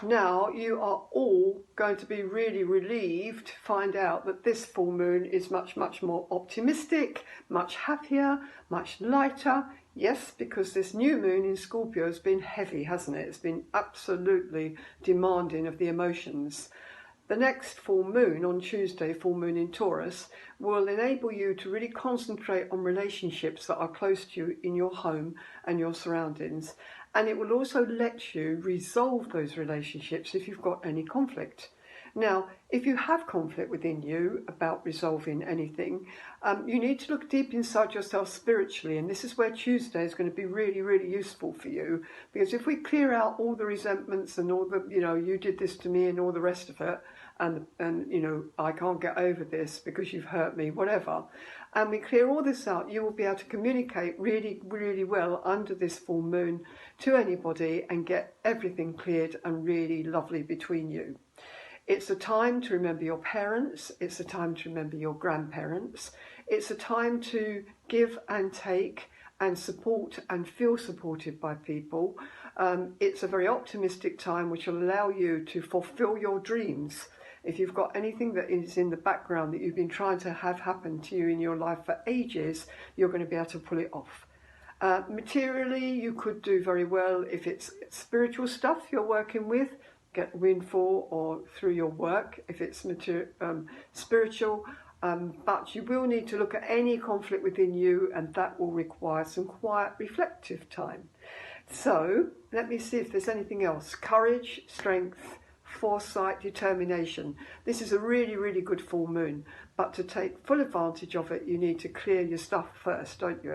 Now you are all going to be really relieved to find out that this full moon is much more optimistic, much happier, much lighter. Yes, because this new moon in Scorpio has been heavy, hasn't it? It's been absolutely demanding of the emotions. The next full moon on Tuesday, full moon in Taurus, will enable you to really concentrate on relationships that are close to you in your home and your surroundings. And it will also let you resolve those relationships if you've got any conflict. Now, if you have conflict within you about resolving anything, you need to look deep inside yourself spiritually, and this is where Tuesday is going to be really useful for you, because if we clear out all the resentments and all the, you did this to me and all the rest of it, and I can't get over this because you've hurt me, whatever, and we clear all this out, you will be able to communicate really well under this full moon to anybody and get everything cleared and really lovely between you. It's a time to remember your parents, it's a time to remember your grandparents, it's a time to give and take and support and feel supported by people. It's a very optimistic time which will allow you to fulfill your dreams. If you've got anything that is in the background that you've been trying to have happen to you in your life for ages, you're going to be able to pull it off. Materially, you could do very well if it's spiritual stuff you're working with, get a win for, or through your work if it's spiritual, but you will need to look at any conflict within you, and that will require some quiet reflective time. So let me see if there's anything else. Courage, strength, foresight, determination. This is a really good full moon, but to take full advantage of it you need to clear your stuff first, don't you?